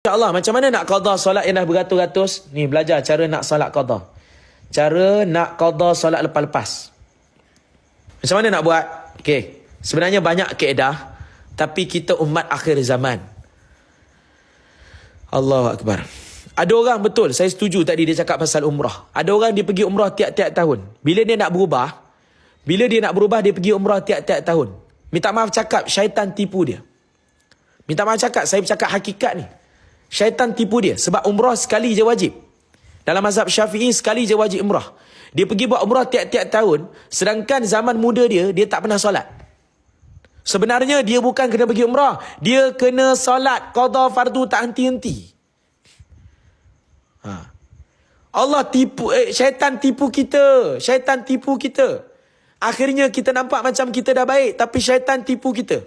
InsyaAllah, macam mana nak qada solat yang dah beratus-ratus? Ni, belajar cara nak solat qada. Cara nak qada solat lepas-lepas. Macam mana nak buat? Okey, sebenarnya banyak kaedah, tapi kita umat akhir zaman. Allahu Akbar. Ada orang, betul, saya setuju tadi dia cakap pasal umrah. Ada orang dia pergi umrah tiap-tiap tahun. Bila dia nak berubah, dia pergi umrah tiap-tiap tahun. Minta maaf cakap, syaitan tipu dia. Minta maaf cakap, saya bercakap hakikat ni. Syaitan tipu dia. Sebab umrah sekali je wajib. Dalam mazhab Syafi'i sekali je wajib umrah. Dia pergi buat umrah tiap-tiap tahun. Sedangkan zaman muda dia tak pernah solat. Sebenarnya dia bukan kena pergi umrah. Dia kena solat qada fardu tak henti-henti. Allah tipu, syaitan tipu kita. Syaitan tipu kita. Akhirnya kita nampak macam kita dah baik. Tapi syaitan tipu kita.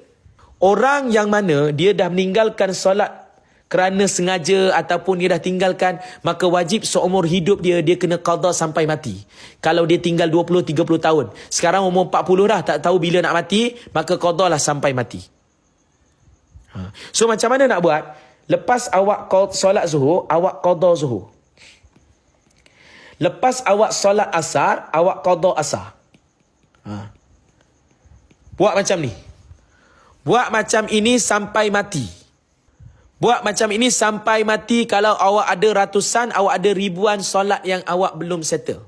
Orang yang mana dia dah meninggalkan solat kerana sengaja ataupun dia dah tinggalkan, maka wajib seumur hidup dia kena qada sampai mati. Kalau dia tinggal 20-30 tahun. Sekarang umur 40 dah, tak tahu bila nak mati, maka qada lah sampai mati. So macam mana nak buat? Lepas awak solat zuhur, awak qada zuhur. Lepas awak solat asar, awak qada asar. Buat macam ni. Buat macam ini sampai mati. Buat macam ini sampai mati. Kalau awak ada ratusan, awak ada ribuan solat yang awak belum settle.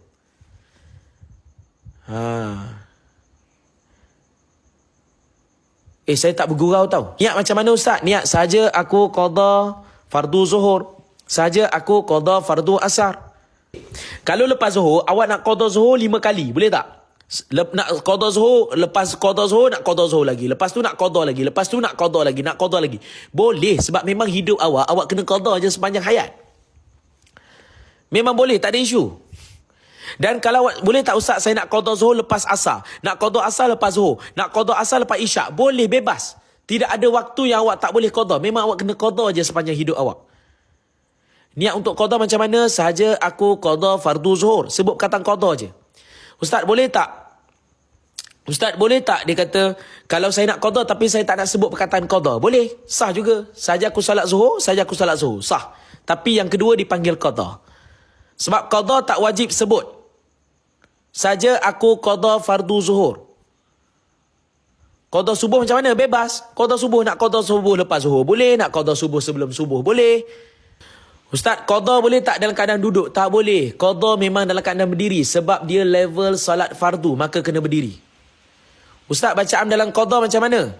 Saya tak bergurau tau. Niat macam mana Ustaz? Niat saja aku qada fardu zuhur. Saja aku qada fardu asar. Kalau lepas zuhur, awak nak qada zuhur 5 kali. Boleh tak? Nak qada zuhur, lepas qada zuhur nak qada zuhur lagi, lepas tu nak qada lagi, lepas tu nak qada lagi, nak qada lagi. Boleh, sebab memang hidup awak kena qada je sepanjang hayat. Memang boleh, tak ada isu. Dan kalau boleh tak Ustaz, saya nak qada zuhur lepas asar, nak qada asar lepas zuhur, nak qada asar lepas isyak. Boleh, bebas. Tidak ada waktu yang awak tak boleh qada. Memang awak kena qada je sepanjang hidup awak. Niat untuk qada macam mana? Sahaja aku qada fardu zuhur. Sebut perkataan qada je. Ustaz boleh tak? Ustaz boleh tak? Dia kata, kalau saya nak qada tapi saya tak nak sebut perkataan qada. Boleh, sah juga. Saja aku salat zuhur, saja aku salat zuhur. Sah. Tapi yang kedua dipanggil qada. Sebab qada tak wajib sebut. Saja aku qada fardu zuhur. Qada subuh macam mana? Bebas. Qada subuh, nak qada subuh lepas zuhur boleh, nak qada subuh sebelum subuh boleh. Ustaz, qada boleh tak dalam keadaan duduk? Tak boleh. Qada memang dalam keadaan berdiri. Sebab dia level salat fardu, maka kena berdiri. Ustaz, bacaan dalam qada macam mana?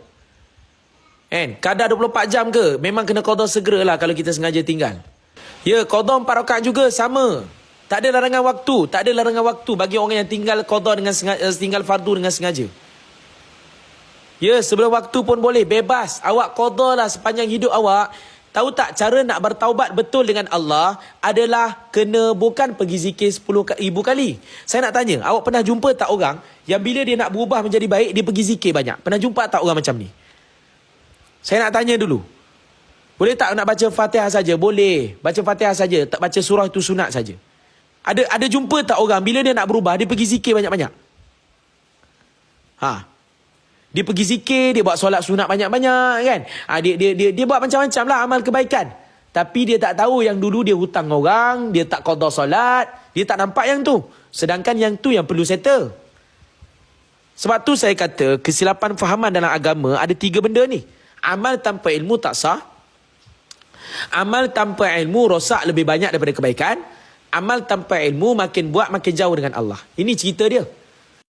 Kadar 24 jam ke? Memang kena qada segeralah kalau kita sengaja tinggal. Ya, qada 4 rakaat juga, sama. Tak ada larangan waktu. Tak ada larangan waktu bagi orang yang tinggal qada dengan sengaja, tinggal fardu dengan sengaja. Ya, sebelum waktu pun boleh. Bebas. Awak qada lah sepanjang hidup awak. Tahu tak, cara nak bertaubat betul dengan Allah adalah kena bukan pergi zikir 10,000 kali. Saya nak tanya, awak pernah jumpa tak orang yang bila dia nak berubah menjadi baik, dia pergi zikir banyak? Pernah jumpa tak orang macam ni? Saya nak tanya dulu. Boleh tak nak baca Fatihah saja? Boleh. Baca Fatihah saja, tak baca surah itu sunat saja. Ada jumpa tak orang bila dia nak berubah, dia pergi zikir banyak-banyak? Dia pergi zikir, dia buat solat sunat banyak-banyak kan. Dia buat macam-macam lah amal kebaikan. Tapi dia tak tahu yang dulu dia hutang orang, dia tak qada solat, dia tak nampak yang tu. Sedangkan yang tu yang perlu settle. Sebab tu saya kata, kesilapan fahaman dalam agama ada 3 benda ni. Amal tanpa ilmu tak sah. Amal tanpa ilmu rosak lebih banyak daripada kebaikan. Amal tanpa ilmu makin buat makin jauh dengan Allah. Ini cerita dia.